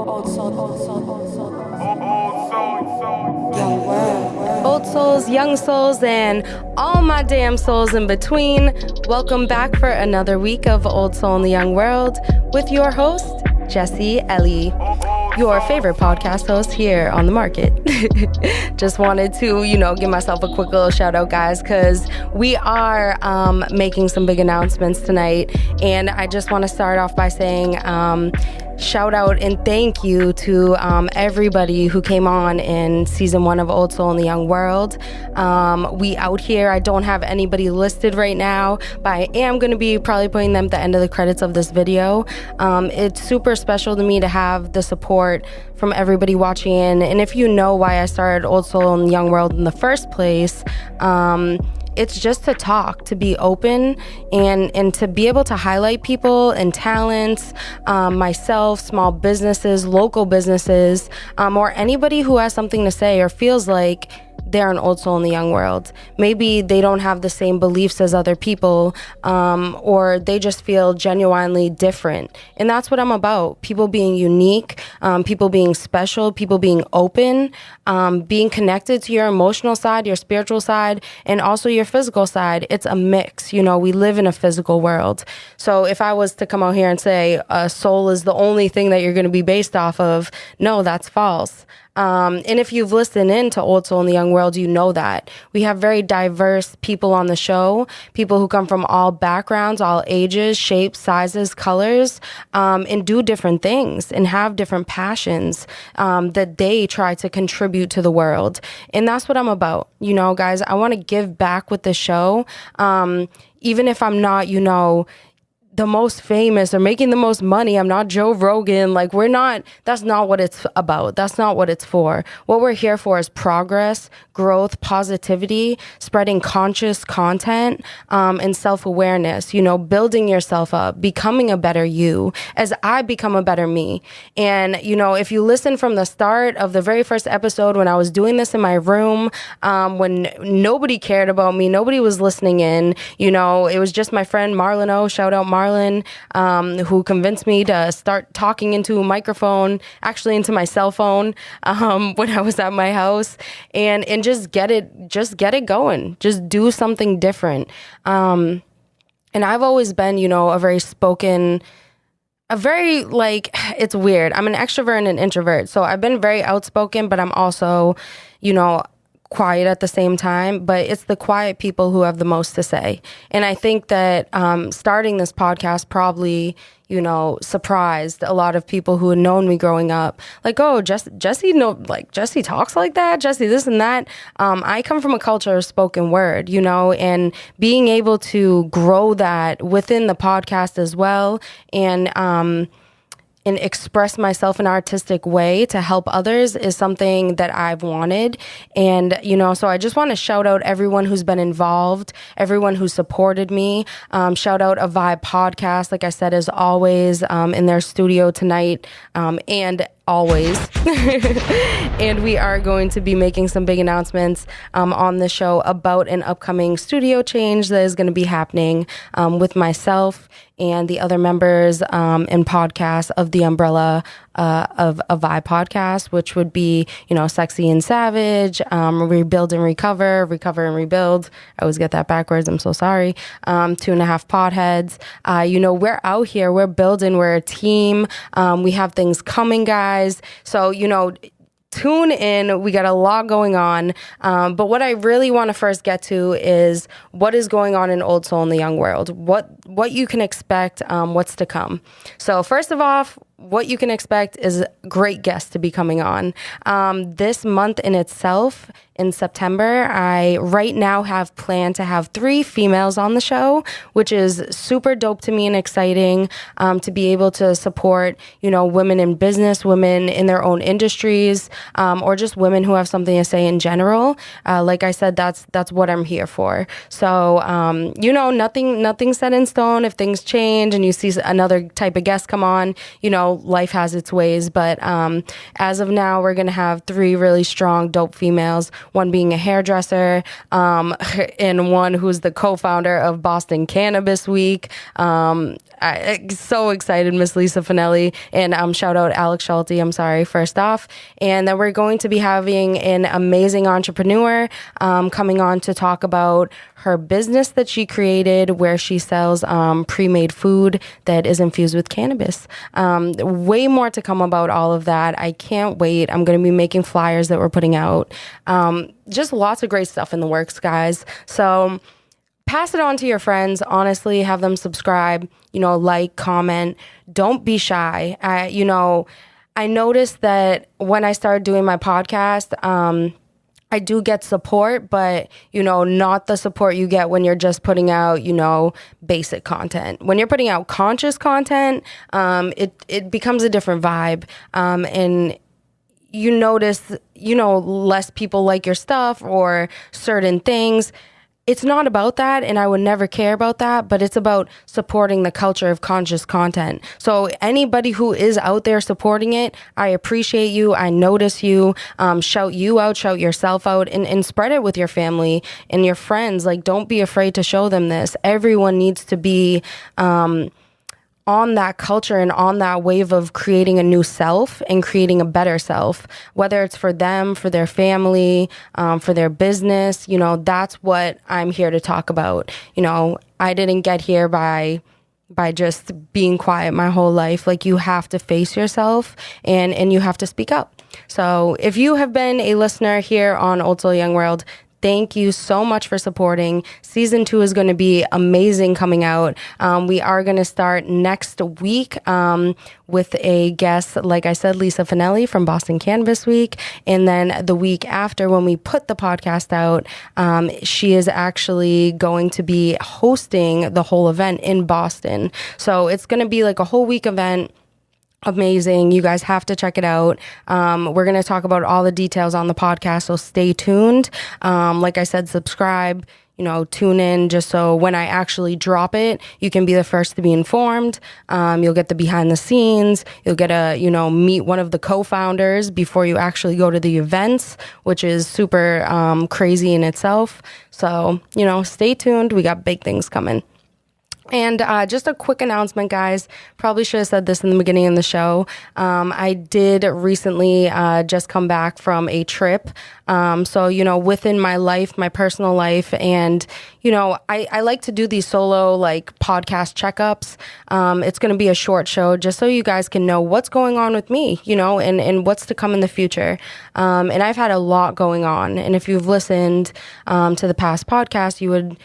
Old souls, young souls, and all my damn souls in between. Welcome back for another week of Old Soul in the Young World with your host, Jessie Ellly, your favorite podcast host here on the market. Just wanted to, give myself a quick little shout out, guys, because we are making some big announcements tonight. And I just want to start off by saying shout out and thank you to everybody who came on in season 1 of Old Soul in the Young World. We out here. I don't have anybody listed right now, but I am going to be probably putting them at the end of the credits of this video. It's super special to me to have the support from everybody watching in. And if you know why I started Old Soul in the Young World in the first place, it's just to talk, to be open, and to be able to highlight people and talents, myself, small businesses, local businesses, or anybody who has something to say or feels like they're an old soul in the young world. Maybe they don't have the same beliefs as other people, or they just feel genuinely different. And that's what I'm about. People being unique, people being special, people being open, being connected to your emotional side, your spiritual side, and also your physical side. It's a mix. We live in a physical world. So if I was to come out here and say a soul is the only thing that you're going to be based off of, no, that's false. And if you've listened in to Old Soul in the Young World, you know that. We have very diverse people on the show, people who come from all backgrounds, all ages, shapes, sizes, colors, and do different things and have different passions that they try to contribute to the world. And that's what I'm about. Guys, I want to give back with the show. Even if I'm not, the most famous or making the most money. I'm not Joe Rogan. That's not what it's about. That's not what it's for. What we're here for is progress, growth, positivity, spreading conscious content, and self-awareness, building yourself up, becoming a better you as I become a better me. And, if you listen from the start of the very first episode when I was doing this in my room, when nobody cared about me, nobody was listening in, it was just my friend Marlon O, shout out Marlon, who convinced me to start talking into a microphone, actually into my cell phone, when I was at my house, and just get it going. Just do something different. And I've always been, a very spoken, it's weird. I'm an extrovert and an introvert. So I've been very outspoken, but I'm also, quiet at the same time, but it's the quiet people who have the most to say. And I think that starting this podcast probably, surprised a lot of people who had known me growing up. Jessie talks like that, Jessie this and that. I come from a culture of spoken word, and being able to grow that within the podcast as well, and express myself in an artistic way to help others is something that I've wanted. And, so I just want to shout out everyone who's been involved, everyone who supported me. Shout out A Vibe Podcast, like I said, as always, in their studio tonight, and always. And we are going to be making some big announcements on the show about an upcoming studio change that is going to be happening with myself and the other members and podcasts of the umbrella of a Vibe Podcast, which would be, Sexy and Savage, Rebuild and Recover and Rebuild. I always get that backwards. I'm so sorry. 2.5 Potheads. We're out here. We're building. We're a team. We have things coming, guys. So, tune in. We got a lot going on. But what I really want to first get to is what is going on in Old Soul in the Young World. What you can expect, what's to come. So first of all, what you can expect is great guests to be coming on. This month in itself, in September, I right now have planned to have 3 females on the show, which is super dope to me and exciting, to be able to support, women in business, women in their own industries, or just women who have something to say in general. Like I said, that's what I'm here for. So, nothing set in stone. If things change and you see another type of guest come on, life has its ways. But as of now, we're going to have 3 really strong, dope females, one being a hairdresser, and one who's the co-founder of Boston Cannabis Week. I'm so excited, Miss Lisa Finelli, and shout out Alex Schulte. I'm sorry, first off. And then we're going to be having an amazing entrepreneur coming on to talk about her business that she created where she sells pre-made food that is infused with cannabis. Way more to come about all of that. I can't wait. I'm going to be making flyers that we're putting out. Just lots of great stuff in the works, guys. So pass it on to your friends. Honestly, have them subscribe, like, comment. Don't be shy. I noticed that when I started doing my podcast, I do get support, but, not the support you get when you're just putting out, basic content. When you're putting out conscious content, it becomes a different vibe. And you notice, less people like your stuff or certain things. It's not about that, and I would never care about that, but it's about supporting the culture of conscious content. So anybody who is out there supporting it, I appreciate you. I notice you. Shout you out, shout yourself out, and spread it with your family and your friends. Like, don't be afraid to show them this. Everyone needs to be on that culture and on that wave of creating a new self and creating a better self, whether it's for them, for their family, for their business. That's what I'm here to talk about. I didn't get here by just being quiet my whole life. Like, you have to face yourself and you have to speak up. So if you have been a listener here on Old Soul Young World, thank you so much for supporting. Season 2 is going to be amazing coming out. We are going to start next week with a guest, like I said, Lisa Finelli from Boston Cannabis Week. And then the week after, when we put the podcast out, she is actually going to be hosting the whole event in Boston. So it's going to be like a whole week event. Amazing. You guys have to check it out. We're going to talk about all the details on the podcast, so stay tuned. Like I said, subscribe, tune in just so when I actually drop it, you can be the first to be informed. You'll get the behind the scenes. You'll get to, meet one of the co-founders before you actually go to the events, which is super crazy in itself. So, stay tuned. We got big things coming. And just a quick announcement, guys. Probably should have said this in the beginning of the show. I did recently just come back from a trip. So, within my life, my personal life, and, I like to do these solo, podcast checkups. It's going to be a short show just so you guys can know what's going on with me, and what's to come in the future. And I've had a lot going on. And if you've listened to the past podcast, you would,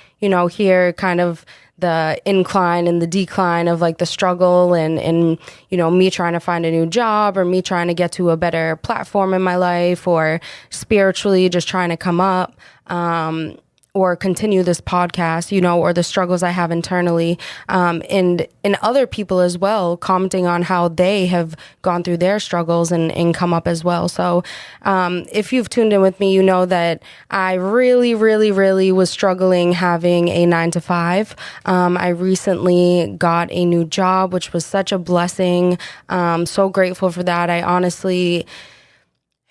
hear kind of the incline and the decline of the struggle and me trying to find a new job or me trying to get to a better platform in my life or spiritually just trying to come up. Or continue this podcast, or the struggles I have internally, and other people as well, commenting on how they have gone through their struggles and come up as well. So if you've tuned in with me, you know that I really, really, really was struggling having a 9-to-5. I recently got a new job, which was such a blessing. So grateful for that. I honestly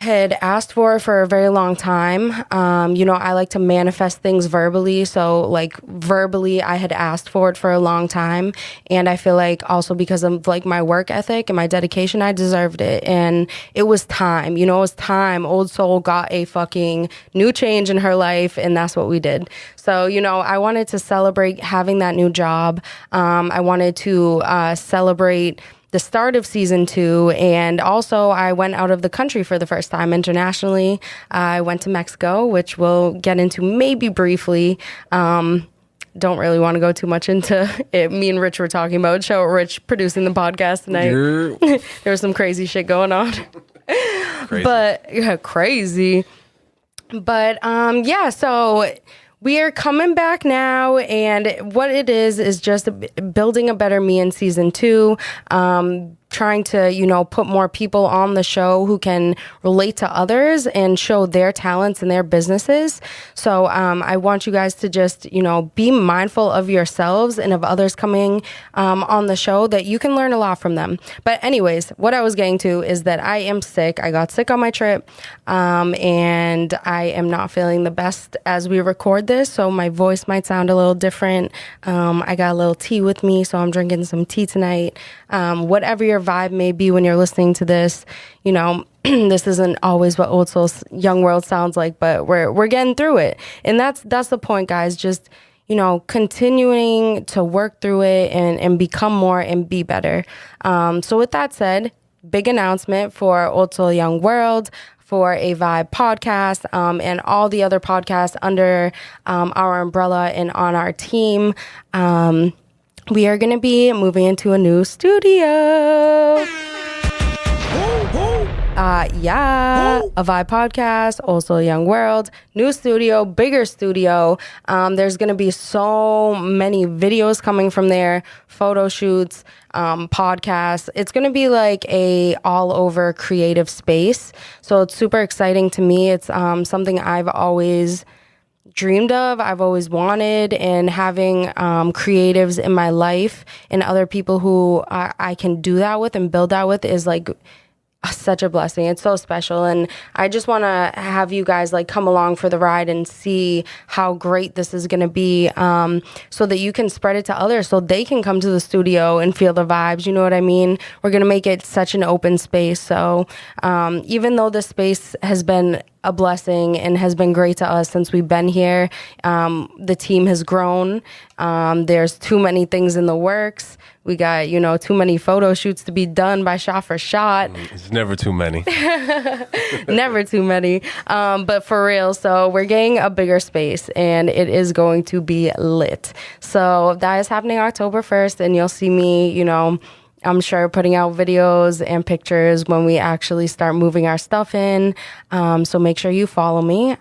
had asked for a very long time. I like to manifest things verbally. So verbally, I had asked for it for a long time. And I feel like also because of my work ethic and my dedication, I deserved it. And it was time, it was time. Old Soul got a fucking new change in her life. And that's what we did. So, I wanted to celebrate having that new job. I wanted to celebrate the start of season 2, and also I went out of the country for the first time internationally. I went to Mexico, which we'll get into maybe briefly. Don't really want to go too much into it. Me and Rich were talking about show Rich producing the podcast tonight. There was some crazy shit going on. Crazy. But so we are coming back now, and what it is just building a better me in season 2, trying to, put more people on the show who can relate to others and show their talents and their businesses. So I want you guys to just, be mindful of yourselves and of others coming on the show, that you can learn a lot from them. But anyways, what I was getting to is that I am sick. I got sick on my trip, and I am not feeling the best as we record this. So my voice might sound a little different. I got a little tea with me, so I'm drinking some tea tonight. Whatever your vibe may be when you're listening to this, this isn't always what Old Soul's Young World sounds like, but we're getting through it. And that's the point, guys. Just, continuing to work through it and become more and be better. So with that said, big announcement for Old Soul Young World, for a Vibe podcast, and all the other podcasts under our umbrella and on our team. We are going to be moving into a new studio. A Vibe podcast, also Young World, new studio, bigger studio. There's going to be so many videos coming from there, photo shoots, podcasts. It's going to be like a all over creative space. So it's super exciting to me. It's something I've always dreamed of, I've always wanted, and having creatives in my life and other people who I can do that with and build that with is like such a blessing. It's so special, and I just want to have you guys like come along for the ride and see how great this is going to be, so that you can spread it to others, so they can come to the studio and feel the vibes. You know what I mean? We're going to make it such an open space. So even though this space has been a blessing and has been great to us since we've been here, the team has grown. There's too many things in the works. We got, too many photo shoots to be done by shot for shot. It's never too many. Never too many. But for real, so we're getting a bigger space and it is going to be lit. So that is happening October 1st, and you'll see me, I'm sure putting out videos and pictures when we actually start moving our stuff in. So make sure you follow me.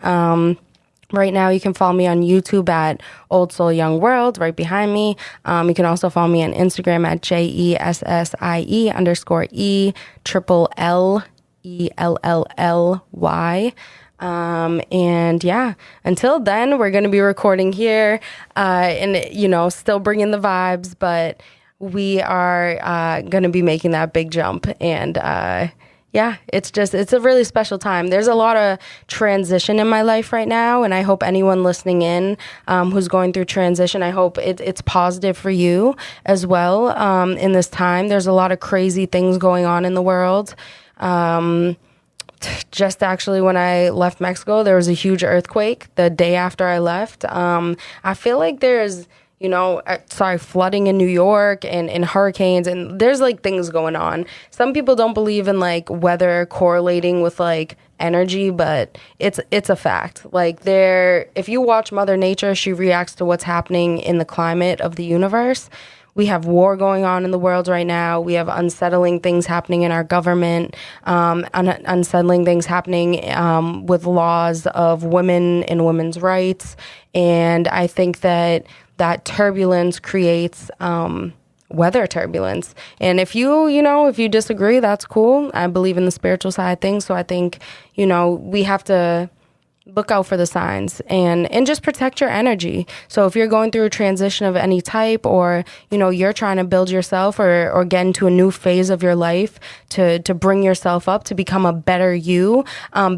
Right now, you can follow me on YouTube at Old Soul Young World, right behind me. You can also follow me on Instagram at JESSIE_ELLELLY. And yeah, until then, we're going to be recording here, and, still bringing the vibes, but we are going to be making that big jump. And yeah, it's a really special time. There's a lot of transition in my life right now, and I hope anyone listening in who's going through transition, I hope it's positive for you as well. In this time, there's a lot of crazy things going on in the world. Just actually when I left Mexico, there was a huge earthquake the day after I left. I feel like there's flooding in New York and hurricanes, and there's like things going on. Some people don't believe in like weather correlating with like energy, but it's a fact. Like if you watch Mother Nature, she reacts to what's happening in the climate of the universe. We have war going on in the world right now. We have unsettling things happening in our government, unsettling things happening with laws of women and women's rights. And I think that turbulence creates weather turbulence. And if you disagree, that's cool. I believe in the spiritual side of things. So I think, we have to look out for the signs and just protect your energy. So if you're going through a transition of any type, or, you're trying to build yourself or get into a new phase of your life to bring yourself up, to become a better you,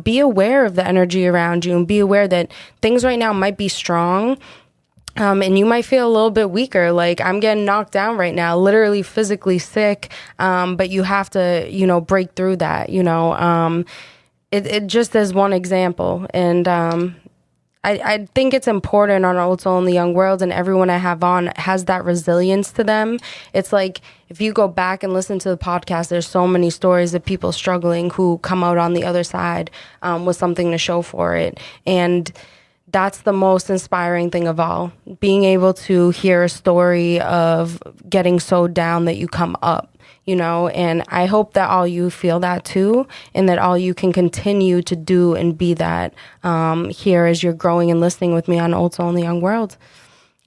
be aware of the energy around you and be aware that things right now might be strong. And you might feel a little bit weaker. Like I'm getting knocked down right now, literally physically sick. But you have to, break through that, It just as one example. And I think it's important on Old Soul in the Young World, and everyone I have on has that resilience to them. It's like if you go back and listen to the podcast, there's so many stories of people struggling who come out on the other side with something to show for it. And that's the most inspiring thing of all, being able to hear a story of getting so down that you come up. And I hope that all you feel that too, and that all you can continue to do and be that here as you're growing and listening with me on Old Soul in the Young World.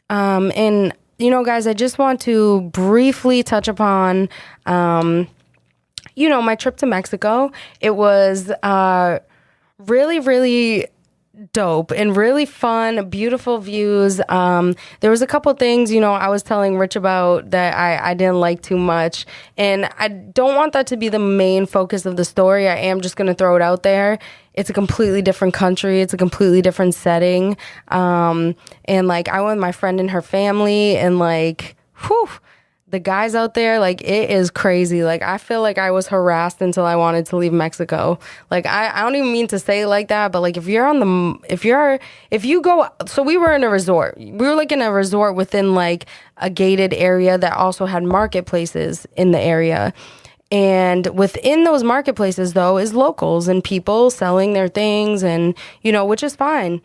And, guys, I just want to briefly touch upon my trip to Mexico, it was really, really dope and really fun, beautiful views. There was a couple things, I was telling Rich about that I didn't like too much. And I don't want that to be the main focus of the story. I am just going to throw it out there. It's a completely different country. It's a completely different setting. And like, I went with my friend and her family, and like, whew, the guys out there, like, it is crazy. Like, I feel like I was harassed until I wanted to leave Mexico. Like, I don't even mean to say it like that, but like, if you go, so we were in a resort. We were like in a resort within like a gated area that also had marketplaces in the area. And within those marketplaces, though, is locals and people selling their things, and, which is fine.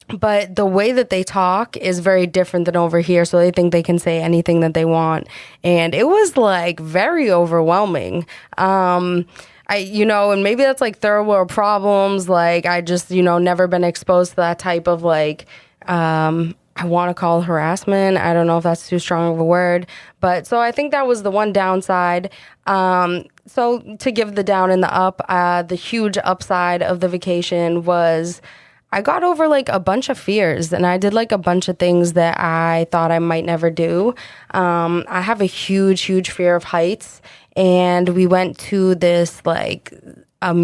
But the way that they talk is very different than over here. So they think they can say anything that they want. And it was like very overwhelming. And maybe that's like third world problems. Like, I just, never been exposed to that type of like, I want to call harassment. I don't know if that's too strong of a word. But so I think that was the one downside. So to give the down and the up, the huge upside of the vacation was I got over like a bunch of fears, and I did like a bunch of things that I thought I might never do. I have a huge, huge fear of heights, and we went to this like not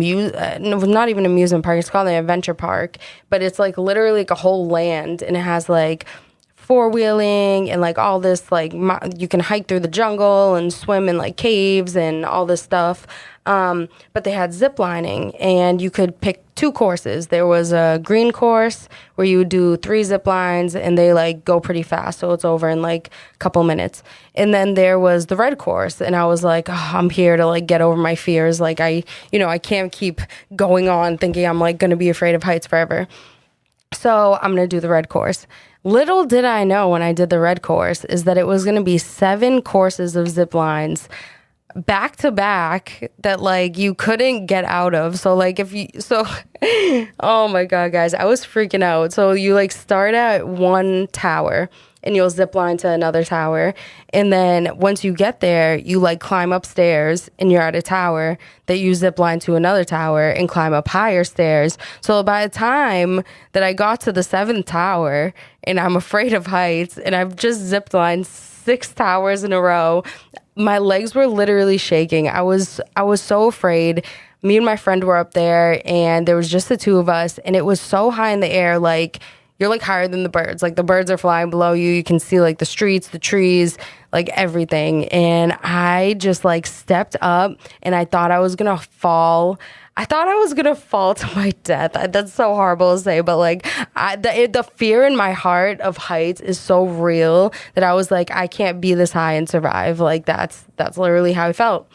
even amusement park. It's called an adventure park, but it's like literally like a whole land, and it has like four-wheeling and like all this like you can hike through the jungle and swim in like caves and all this stuff. But they had zip lining, and you could pick 2 courses. There was a green course where you would do 3 zip lines, and they like go pretty fast, so it's over in like a couple minutes. And then there was the red course, and I was like, oh, I'm here to like get over my fears. Like I can't keep going on thinking I'm like going to be afraid of heights forever. So I'm going to do the red course. Little did I know when I did the red course is that it was going to be 7 courses of zip lines back to back that like you couldn't get out of. So like oh my God, guys, I was freaking out. So you like start at one tower and you'll zip line to another tower. And then once you get there, you like climb upstairs and you're at a tower that you zip line to another tower and climb up higher stairs. So by the time that I got to the 7th tower, and I'm afraid of heights, and I've just zip lined 6 towers in a row, my legs were literally shaking. I was so afraid. Me and my friend were up there, and there was just the 2 of us, and it was so high in the air, like you're like higher than the birds. Like the birds are flying below you. You can see like the streets, the trees, like everything. And I just like stepped up, and I thought I was gonna fall. I thought I was going to fall to my death. That's so horrible to say, but like the fear in my heart of heights is so real that I was like, I can't be this high and survive. Like that's literally how I felt.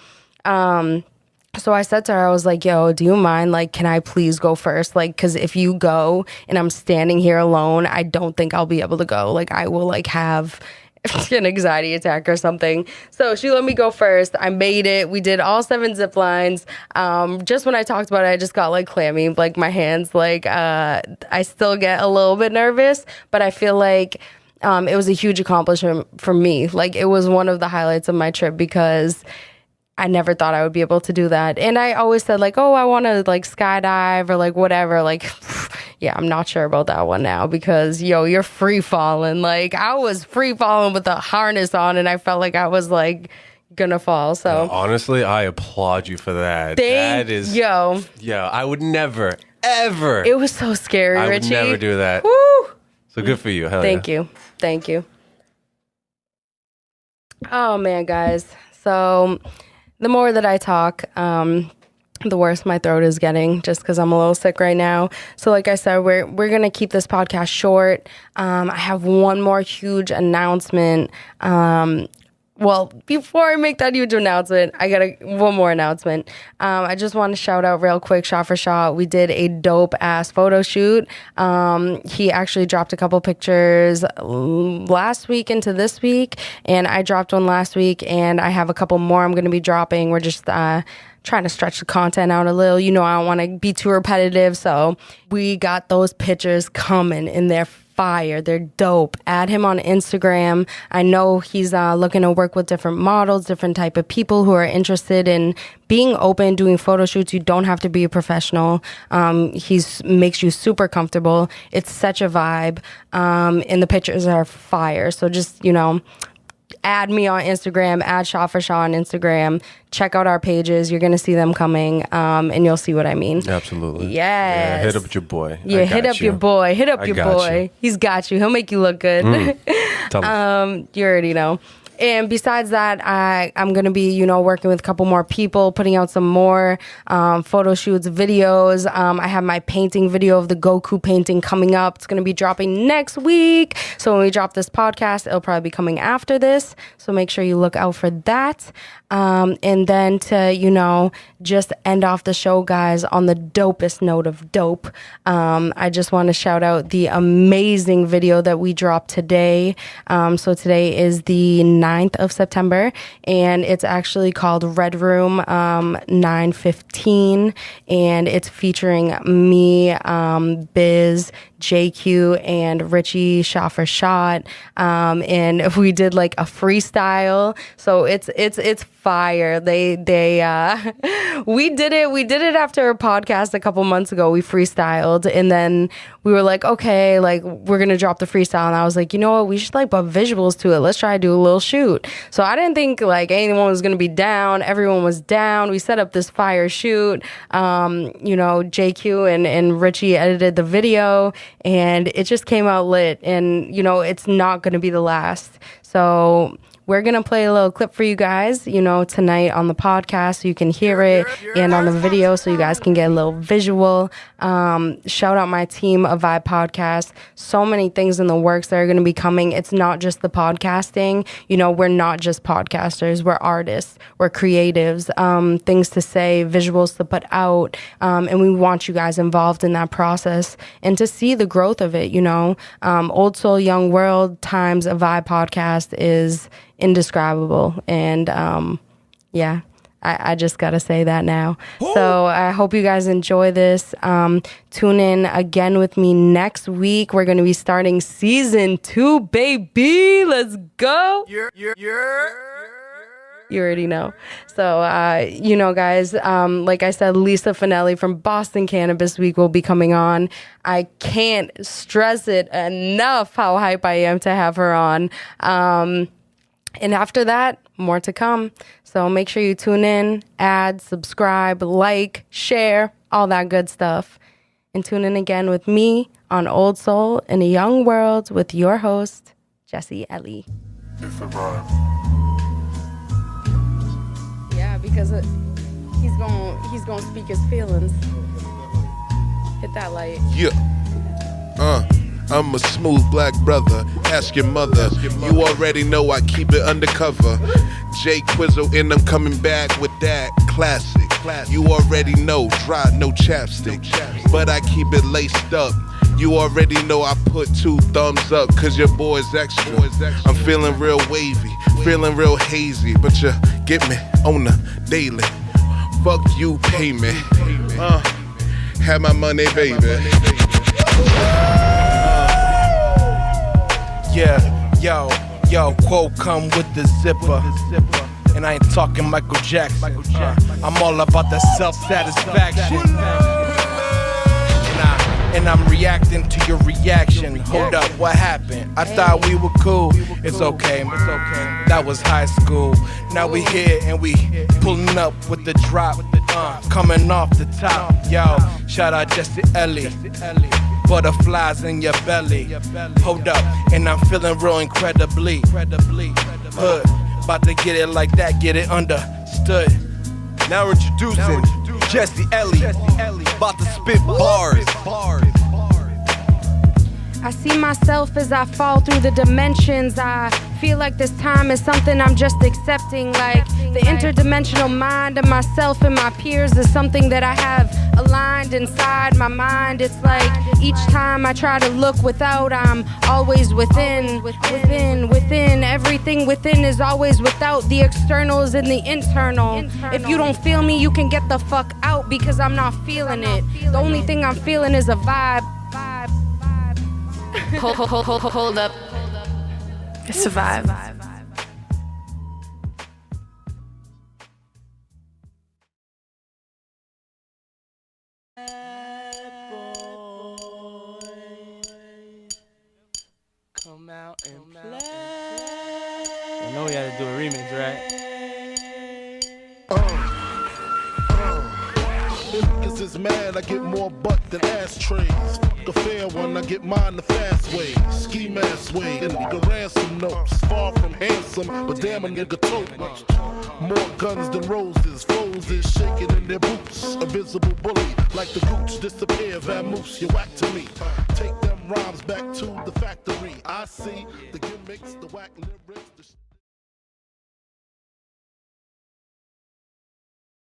So I said to her, I was like, yo, do you mind? Like, can I please go first? Like, because if you go and I'm standing here alone, I don't think I'll be able to go. Like, I will like have an anxiety attack or something. So she let me go first. I made it. We did all 7 zip lines. Just when I talked about it, I just got like clammy, like my hands, like I still get a little bit nervous, but I feel like it was a huge accomplishment for me. Like it was one of the highlights of my trip because I never thought I would be able to do that. And I always said like, oh, I want to like skydive or like whatever. Like, yeah, I'm not sure about that one now because, you're free falling. Like I was free falling with the harness on, and I felt like I was like gonna fall. So honestly, I applaud you for that. I would never, ever. It was so scary, I Richie. would never do that. Woo! So good for you. Hell Thank you. Oh man, guys. So the more that I talk, the worse my throat is getting just because I'm a little sick right now. So like I said, we're going to keep this podcast short. I have one more huge announcement. Well, before I make that huge announcement, I got one more announcement. I just want to shout out real quick, Shot for Shot. We did a dope-ass photo shoot. He actually dropped a couple pictures last week into this week, and I dropped one last week, and I have a couple more I'm going to be dropping. We're just trying to stretch the content out a little. I don't want to be too repetitive, so we got those pictures coming, and they're fire. They're dope. Add him on Instagram. I know he's looking to work with different models, different type of people who are interested in being open, doing photo shoots. You don't have to be a professional. He's makes you super comfortable. It's such a vibe. And the pictures are fire. So just, add me on Instagram, add Shaw for Shaw on Instagram. Check out our pages. You're going to see them coming, and you'll see what I mean. Absolutely. Yes. Yeah, hit up your boy. Yeah, hit up your boy. Hit up your boy. He's got you. He'll make you look good. You already know. And besides that, I'm going to be, working with a couple more people, putting out some more photo shoots, videos. I have my painting video of the Goku painting coming up. It's going to be dropping next week. So when we drop this podcast, it'll probably be coming after this. So make sure you look out for that. And then to, just end off the show, guys, on the dopest note of dope. I just want to shout out the amazing video that we dropped today. So today is the 9th of September, and it's actually called Red Room 915, and it's featuring me, Biz, JQ, and Richie Shot for Shot, and we did like a freestyle. So it's fire. We did it after a podcast a couple months ago. We freestyled, and then we were like, okay, like we're gonna drop the freestyle, and I was like, you know what, we should like put visuals to it. Let's try to do a little shoot. So I didn't think like anyone was gonna be down. Everyone was down. We set up this fire shoot. JQ and Richie edited the video, and it just came out lit. And it's not gonna be the last. So we're going to play a little clip for you guys, tonight on the podcast so you can hear it, and on the video so you guys can get a little visual. Shout out my team, A Vibe Podcast. So many things in the works that are going to be coming. It's not just the podcasting. We're not just podcasters. We're artists. We're creatives. Things to say, visuals to put out. And we want you guys involved in that process and to see the growth of it, Old Soul Young World times A Vibe Podcast is indescribable. And I just gotta say that now. So I hope you guys enjoy this. Tune in again with me next week. We're gonna be starting season 2, baby. Let's go. You already know. So, guys, like I said, Lisa Finelli from Boston Cannabis Week will be coming on. I can't stress it enough how hype I am to have her on. And after that, more to come. So make sure you tune in, add, subscribe, like, share, all that good stuff. And tune in again with me on Old Soul in a Young World with your host, Jessie Ellly. Yeah, because he's gonna speak his feelings. Hit that light. Yeah. I'm a smooth black brother. Ask your mother. You already know I keep it undercover. J Quizzle and I'm coming back with that classic. You already know, dry, no chapstick. But I keep it laced up. You already know I put 2 thumbs up, cause your boy's extra. I'm feeling real wavy, feeling real hazy, but you get me on the daily. Fuck you, pay me. Have my money, baby. Yeah, yo, quote come with the zipper. And I ain't talking Michael Jackson. I'm all about that self-satisfaction. And I'm reacting to your reaction. Hold up, what happened? I thought we were cool. It's okay. That was high school. Now we here and we pulling up with the drop. Coming off the top. Yo, shout out Jessie Ellly. Butterflies in your belly. Hold up, and I'm feeling real incredibly. Hood, about to get it like that, get it understood. Now introducing Jessie Ellly, about to spit bars. I see myself as I fall through the dimensions. I feel like this time is something I'm just accepting. Like the interdimensional mind of myself and my peers is something that I have aligned inside my mind. It's like each time I try to look without, I'm always within. Everything within is always without. The external is in the internal. If you don't feel me, you can get the fuck out, because I'm not feeling it. The only thing I'm feeling is a vibe. Hold up. Survive. Come out and play. You know we had to do a remix, right? Niggas is mad, I get more butt than ashtrays. Fuck a fair one, I get mine the fast way. Ski mask way, and nigga ransom notes. Far from handsome, but damn a nigga tote. More guns than roses, foes is shaking in their boots. A visible bully, like the gooch, disappear, vamoose, you whack to me. Take them rhymes back to the factory. I see the gimmicks, the whack lyrics,